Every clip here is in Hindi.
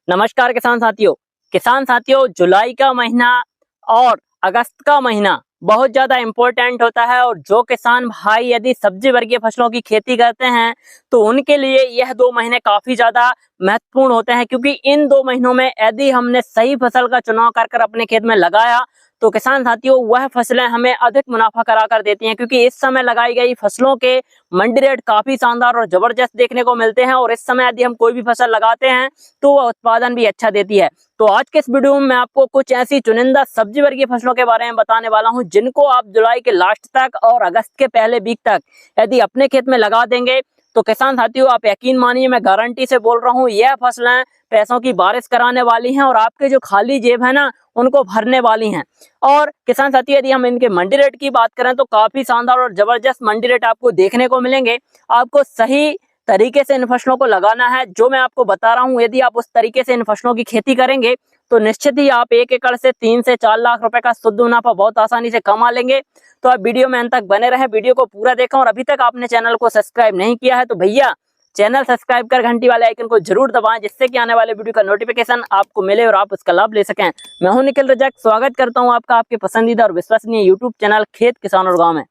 नमस्कार किसान साथियों जुलाई का महीना और अगस्त का महीना बहुत ज्यादा इम्पोर्टेंट होता है और जो किसान भाई यदि सब्जी वर्गीय फसलों की खेती करते हैं तो उनके लिए यह 2 महीने काफी ज्यादा महत्वपूर्ण होते हैं, क्योंकि इन 2 महीनों में यदि हमने सही फसल का चुनाव कर अपने खेत में लगाया तो किसान साथियों वह फसलें हमें अधिक मुनाफा करा कर देती हैं, क्योंकि इस समय लगाई गई फसलों के मंडी रेट काफी शानदार और जबरदस्त देखने को मिलते हैं और इस समय यदि हम कोई भी फसल लगाते हैं तो वह उत्पादन भी अच्छा देती है। तो आज के इस वीडियो में मैं आपको कुछ ऐसी चुनिंदा सब्जी वर्गीय फसलों के बारे में बताने वाला हूं जिनको आप जुलाई के लास्ट तक और अगस्त के पहले वीक तक यदि अपने खेत में लगा देंगे तो किसान साथियों आप यकीन मानिए, मैं गारंटी से बोल रहा हूं, यह फसलें पैसों की बारिश कराने वाली हैं और आपके जो खाली जेब है ना उनको भरने वाली हैं। और किसान साथियों यदि हम इनके मंडी रेट की बात करें तो काफी शानदार और जबरदस्त मंडी रेट आपको देखने को मिलेंगे। आपको सही तरीके से इन फसलों को लगाना है, जो मैं आपको बता रहा हूं यदि आप उस तरीके से इन फसलों की खेती करेंगे तो निश्चित ही आप 1 एकड़ से 3 से 4 लाख रुपए का शुद्ध मुनाफा बहुत आसानी से कमा लेंगे। तो आप वीडियो में अंत तक बने रहे, वीडियो को पूरा देखें और अभी तक आपने चैनल को सब्सक्राइब नहीं किया है तो भैया चैनल सब्सक्राइब कर घंटी वाले आइकन को जरूर दबाएं, जिससे कि आने वाले वीडियो का नोटिफिकेशन आपको मिले और आप उसका लाभ ले सकें। मैं हूं निखिल रजक, स्वागत करता हूं आपका आपके पसंदीदा और विश्वसनीय यूट्यूब चैनल खेत किसान और गांव में।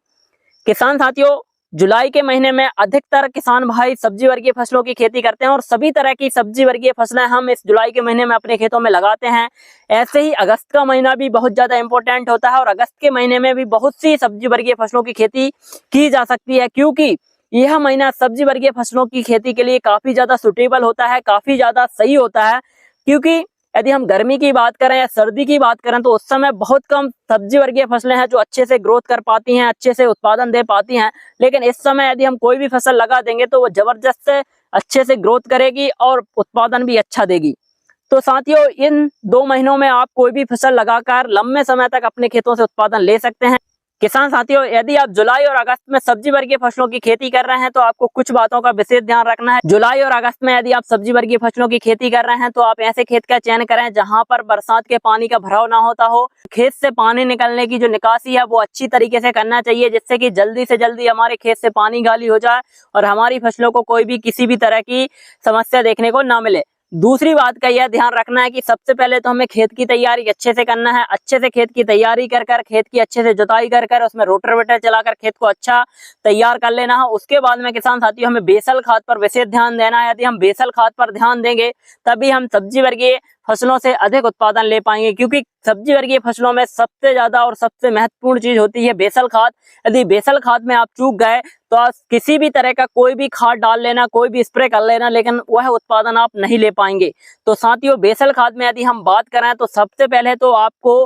किसान साथियों जुलाई के महीने में अधिकतर किसान भाई सब्जी वर्गीय फसलों की खेती करते हैं और सभी तरह की सब्जी वर्गीय फसलें हम इस जुलाई के महीने में अपने खेतों में लगाते हैं। ऐसे ही अगस्त का महीना भी बहुत ज्यादा इंपॉर्टेंट होता है और अगस्त के महीने में भी बहुत सी सब्जी वर्गीय फसलों की खेती की जा सकती है, क्योंकि यह महीना सब्जी वर्गीय फसलों की खेती के लिए काफी ज्यादा सुटेबल होता है, काफी ज्यादा सही होता है। क्योंकि यदि हम गर्मी की बात करें या सर्दी की बात करें तो उस समय बहुत कम सब्जी वर्गीय फसलें हैं जो अच्छे से ग्रोथ कर पाती हैं, अच्छे से उत्पादन दे पाती हैं। लेकिन इस समय यदि हम कोई भी फसल लगा देंगे तो वो जबरदस्त से अच्छे से ग्रोथ करेगी और उत्पादन भी अच्छा देगी। तो साथियों इन 2 महीनों में आप कोई भी फसल लगाकर लंबे समय तक अपने खेतों से उत्पादन ले सकते हैं। किसान साथियों यदि आप जुलाई और अगस्त में सब्जी वर्गीय फसलों की खेती कर रहे हैं तो आपको कुछ बातों का विशेष ध्यान रखना है। जुलाई और अगस्त में यदि आप सब्जी वर्गीय फसलों की खेती कर रहे हैं तो आप ऐसे खेत का चयन करें जहां पर बरसात के पानी का भराव ना होता हो। खेत से पानी निकलने की जो निकासी है वो अच्छी तरीके से करना चाहिए, जिससे कि जल्दी से जल्दी हमारे खेत से पानी गाली हो जाए और हमारी फसलों को कोई भी किसी भी तरह की समस्या देखने को ना मिले। दूसरी बात का यह ध्यान रखना है कि सबसे पहले तो हमें खेत की तैयारी अच्छे से करना है। अच्छे से खेत की तैयारी कर खेत की अच्छे से जुताई कर उसमें रोटावेटर चलाकर खेत को अच्छा तैयार कर लेना है। उसके बाद में किसान साथियों हमें बेसल खाद पर विशेष ध्यान देना है। यदि हम बेसल खाद पर ध्यान देंगे तभी हम सब्जी वर्गीय फसलों से अधिक उत्पादन ले पाएंगे, क्योंकि सब्जी वर्गीय फसलों में सबसे ज्यादा और सबसे महत्वपूर्ण चीज होती है बेसल खाद। यदि बेसल खाद में आप चूक गए तो आप किसी भी तरह का कोई भी खाद डाल लेना, कोई भी स्प्रे कर लेना, लेकिन वह उत्पादन आप नहीं ले पाएंगे। तो साथियों बेसल खाद में यदि हम बात करें तो सबसे पहले तो आपको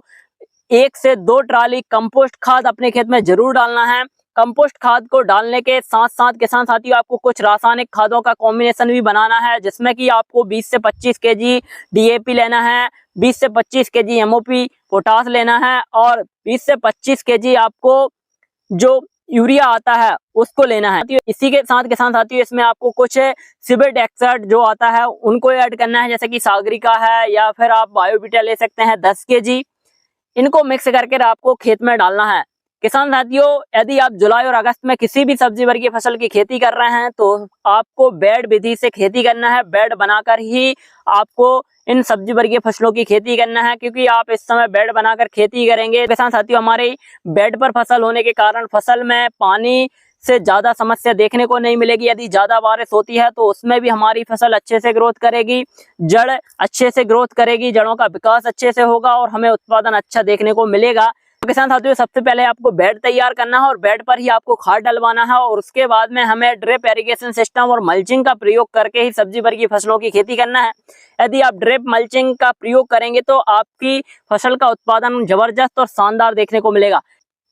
1 से 2 ट्राली कंपोस्ट खाद अपने खेत में जरूर डालना है। कंपोस्ट खाद को डालने के साथ साथ किसान साथियों आपको कुछ रासायनिक खादों का कॉम्बिनेशन भी बनाना है, जिसमें कि आपको 20 से 25 केजी डीएपी लेना है, 20 से 25 केजी एमओपी पोटास लेना है और 20 से 25 केजी आपको जो यूरिया आता है उसको लेना है। इसी के साथ किसान साथियों इसमें आपको कुछ सिबेट एक्सर्ट जो आता है उनको ऐड करना है, जैसे कि सागरिका है या फिर आप बायोविटा ले सकते हैं 10 केजी। इनको मिक्स करके आपको खेत में डालना है। किसान साथियों यदि आप जुलाई और अगस्त में किसी भी सब्जी वर्गीय फसल की खेती कर रहे हैं तो आपको बेड विधि से खेती करना है। बेड बनाकर ही आपको इन सब्जी वर्गीय फसलों की खेती करना है, क्योंकि आप इस समय बेड बनाकर खेती करेंगे किसान साथियों हमारे बेड पर फसल होने के कारण फसल में पानी से ज्यादा समस्या देखने को नहीं मिलेगी। यदि ज्यादा बारिश होती है तो उसमें भी हमारी फसल अच्छे से ग्रोथ करेगी, जड़ अच्छे से ग्रोथ करेगी, जड़ों का विकास अच्छे से होगा और हमें उत्पादन अच्छा देखने को मिलेगा। तो किसान साथियों सबसे पहले आपको बेड तैयार करना है और बेड पर ही आपको खाद डलवाना है और उसके बाद में हमें ड्रिप इरिगेशन सिस्टम और मल्चिंग का प्रयोग करके ही सब्जी वर्गीय फसलों की खेती करना है। यदि आप ड्रिप मल्चिंग का प्रयोग करेंगे तो आपकी फसल का उत्पादन जबरदस्त और शानदार देखने को मिलेगा।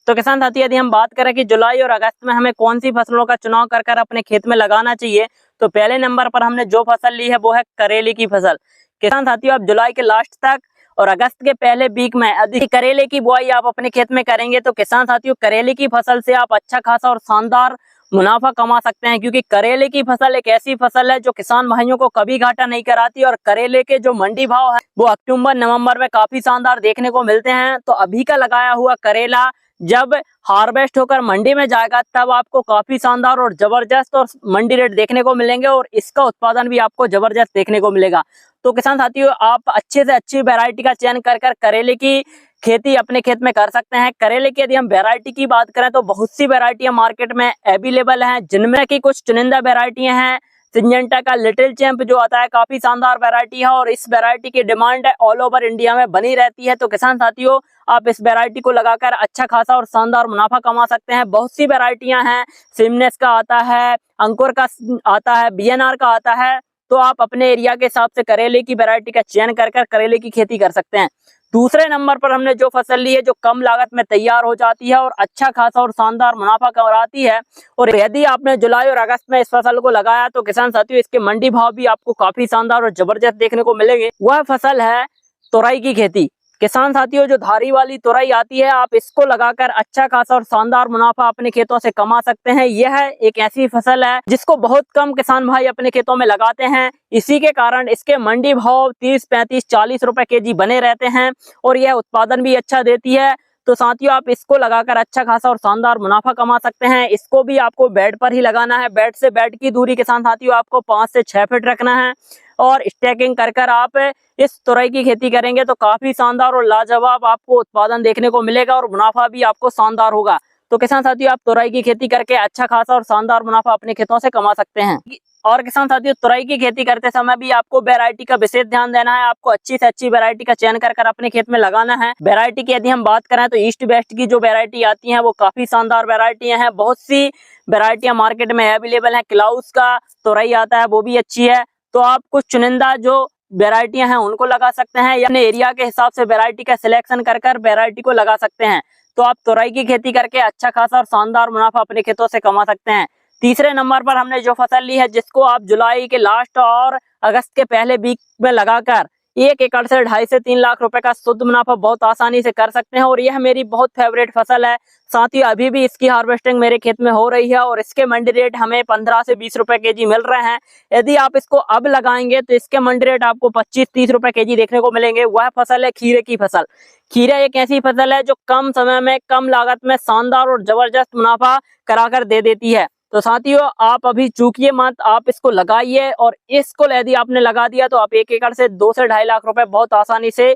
तो किसान साथी यदि हम बात करें कि जुलाई और अगस्त में हमें कौन सी फसलों का चुनाव कर अपने खेत में लगाना चाहिए, तो पहले नंबर पर हमने जो फसल ली है वो है करेले की फसल। किसान साथियों आप जुलाई के लास्ट तक और अगस्त के पहले वीक में यदि करेले की बुआई आप अपने खेत में करेंगे तो किसान साथियों करेले की फसल से आप अच्छा खासा और शानदार मुनाफा कमा सकते हैं, क्योंकि करेले की फसल एक ऐसी फसल है जो किसान भाइयों को कभी घाटा नहीं कराती और करेले के जो मंडी भाव है वो अक्टूबर नवंबर में काफी शानदार देखने को मिलते हैं। तो अभी का लगाया हुआ करेला जब हार्वेस्ट होकर मंडी में जाएगा तब आपको काफी शानदार और जबरदस्त और मंडी रेट देखने को मिलेंगे और इसका उत्पादन भी आपको जबरदस्त देखने को मिलेगा। तो किसान साथियों आप अच्छे से अच्छी वैरायटी का चयन कर करेले की खेती अपने खेत में कर सकते हैं। करेले की यदि हम वैरायटी की बात करें तो बहुत सी वैरायटियां मार्केट में अवेलेबल हैं, जिनमें की कुछ चुनिंदा वैरायटियां हैं। सिंजेंटा का लिटिल चैंप जो आता है काफी शानदार वैरायटी है और इस वैरायटी की डिमांड ऑल ओवर इंडिया में बनी रहती है। तो किसान साथियों आप इस वैरायटी को लगाकर अच्छा खासा और शानदार मुनाफा कमा सकते हैं। बहुत सी वैरायटियां हैं, सिमनेस का आता है, अंकुर का आता है, बीएनआर का आता है। तो आप अपने एरिया के हिसाब से करेले की वैरायटी का चयन कर करेले की खेती कर सकते हैं। दूसरे नंबर पर हमने जो फसल ली है जो कम लागत में तैयार हो जाती है और अच्छा खासा और शानदार मुनाफा कराती है, और यदि आपने जुलाई और अगस्त में इस फसल को लगाया तो किसान साथियों इसके मंडी भाव भी आपको काफी शानदार और जबरदस्त देखने को मिलेंगे। वह फसल है तोरई की खेती। किसान साथियों जो धारी वाली तोरई आती है आप इसको लगाकर अच्छा खासा और शानदार मुनाफा अपने खेतों से कमा सकते हैं। यह एक ऐसी फसल है जिसको बहुत कम किसान भाई अपने खेतों में लगाते हैं, इसी के कारण इसके मंडी भाव 30, 35, 40 रुपए केजी बने रहते हैं और यह उत्पादन भी अच्छा देती है। तो साथियों आप इसको लगाकर अच्छा खासा और शानदार मुनाफा कमा सकते हैं। इसको भी आपको बेड पर ही लगाना है। बेड से बेड की दूरी किसान साथियों आपको 5 से 6 फीट रखना है और स्टैकिंग कर आप इस तुरई की खेती करेंगे तो काफी शानदार और लाजवाब आपको उत्पादन देखने को मिलेगा और मुनाफा भी आपको शानदार होगा। तो किसान साथियों आप तुरई की खेती करके अच्छा खासा और शानदार मुनाफा अपने खेतों से कमा सकते हैं। और किसान साथियों तुरई की खेती करते समय भी आपको वैरायटी का विशेष ध्यान देना है। आपको अच्छी से अच्छी वैरायटी का चयन कर अपने खेत में लगाना है। वैरायटी की यदि हम बात करें तो ईस्ट वेस्ट की जो वैरायटी आती है वो काफी शानदार वैरायटियां हैं। बहुत सी वैरायटियां मार्केट में अवेलेबल है। क्लाउस का तुरई आता है वो भी अच्छी है। तो आप कुछ चुनिंदा जो वैरायटियां हैं उनको लगा सकते हैं या अपने एरिया के हिसाब से वैरायटी का सिलेक्शन कर वैरायटी को लगा सकते हैं। तो आप तुरई की खेती करके अच्छा खासा और शानदार मुनाफा अपने खेतों से कमा सकते हैं। तीसरे नंबर पर हमने जो फसल ली है जिसको आप जुलाई के लास्ट और अगस्त के पहले वीक में लगाकर 1 एकड़ से 2.5 से 3 लाख रुपए का शुद्ध मुनाफा बहुत आसानी से कर सकते हैं और यह मेरी बहुत फेवरेट फसल है। साथ ही अभी भी इसकी हार्वेस्टिंग मेरे खेत में हो रही है और इसके मंडी रेट हमें 15 से 20 रुपए केजी मिल रहे हैं। यदि आप इसको अब लगाएंगे तो इसके मंडी रेट आपको 25-30 रुपए केजी देखने को मिलेंगे। वह फसल है खीरे की फसल। खीरा एक ऐसी फसल है जो कम समय में कम लागत में शानदार और जबरदस्त मुनाफा कराकर दे देती है। तो साथियों आप अभी चूकिए मत, आप इसको लगाइए और इसको यदि आपने लगा दिया तो आप 1 एकड़ से 2 से 2.5 लाख रुपए बहुत आसानी से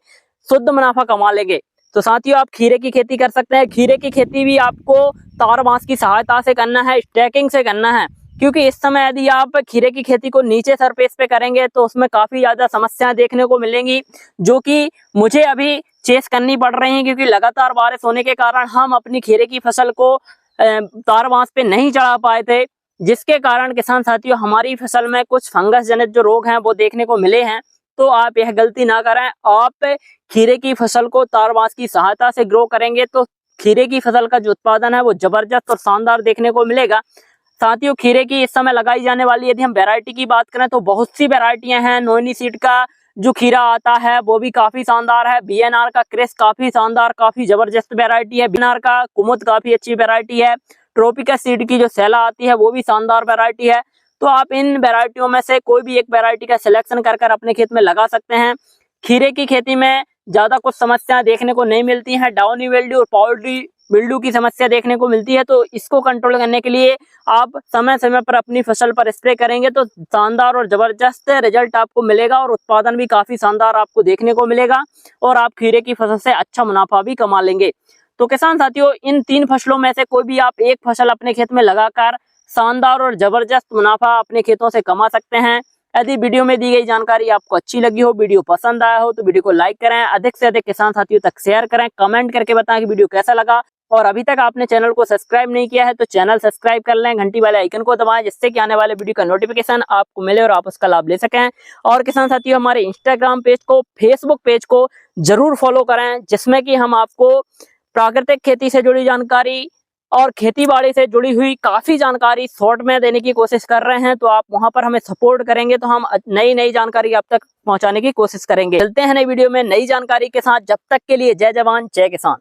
शुद्ध मुनाफा कमा लेंगे। तो साथियों आप खीरे की खेती कर सकते हैं। खीरे की खेती भी आपको तार बांस की सहायता से करना है, स्टैकिंग से करना है, क्योंकि इस समय यदि आप खीरे की खेती को नीचे सरफेस पे करेंगे तो उसमें काफी ज्यादा समस्याएं देखने को मिलेंगी, जो कि मुझे अभी चेस करनी पड़ रही है, क्योंकि लगातार बारिश होने के कारण हम अपनी खीरे की फसल को तार बांस पे नहीं चढ़ा पाए थे, जिसके कारण किसान साथियों हमारी फसल में कुछ फंगस जनित जो रोग हैं वो देखने को मिले हैं। तो आप यह गलती ना करें। आप खीरे की फसल को तार बांस की सहायता से ग्रो करेंगे तो खीरे की फसल का जो उत्पादन है वो जबरदस्त और शानदार देखने को मिलेगा। साथियों खीरे की इस समय लगाई जाने वाली यदि हम वैरायटी की बात करें तो बहुत सी वैरायटियां हैं। नोनी सीड का जो खीरा आता है वो भी काफी शानदार है। बीएनआर का क्रिस काफी शानदार काफी जबरदस्त वैरायटी है। बीएनआर का कुमुद काफी अच्छी वैरायटी है। ट्रोपिका सीड की जो सैला आती है वो भी शानदार वैरायटी है। तो आप इन वैरायटियों में से कोई भी एक वैरायटी का सिलेक्शन कर अपने खेत में लगा सकते हैं। खीरे की खेती में ज्यादा कुछ समस्याएं देखने को नहीं मिलती हैं। डाउनी विल्ड्यू और पाउडरी विल्ड्यू की समस्या देखने को मिलती है, तो इसको कंट्रोल करने के लिए आप समय समय पर अपनी फसल पर स्प्रे करेंगे तो शानदार और जबरदस्त रिजल्ट आपको मिलेगा और उत्पादन भी काफी शानदार आपको देखने को मिलेगा और आप खीरे की फसल से अच्छा मुनाफा भी कमा लेंगे। तो किसान साथियों इन 3 फसलों में से कोई भी आप एक फसल अपने खेत में लगाकर शानदार और जबरदस्त मुनाफा अपने खेतों से कमा सकते हैं। यदि वीडियो में दी गई जानकारी आपको अच्छी लगी हो, वीडियो पसंद आया हो तो वीडियो को लाइक करें, अधिक से अधिक किसान साथियों तक शेयर करें, कमेंट करके बताएं कि वीडियो कैसा लगा। और अभी तक आपने चैनल को सब्सक्राइब नहीं किया है तो चैनल सब्सक्राइब कर लें, घंटी वाले आइकन को दबाएं, जिससे कि आने वाले वीडियो का नोटिफिकेशन आपको मिले और आप उसका लाभ ले सकें। और किसान साथियों हमारे इंस्टाग्राम पेज को, फेसबुक पेज को जरूर फॉलो करें, जिसमें कि हम आपको प्राकृतिक खेती से जुड़ी जानकारी और खेती बाड़ी से जुड़ी हुई काफी जानकारी शॉर्ट में देने की कोशिश कर रहे हैं। तो आप वहां पर हमें सपोर्ट करेंगे तो हम नई जानकारी आप तक पहुंचाने की कोशिश करेंगे। चलते हैं नई वीडियो में नई जानकारी के साथ। जब तक के लिए जय जवान जय किसान।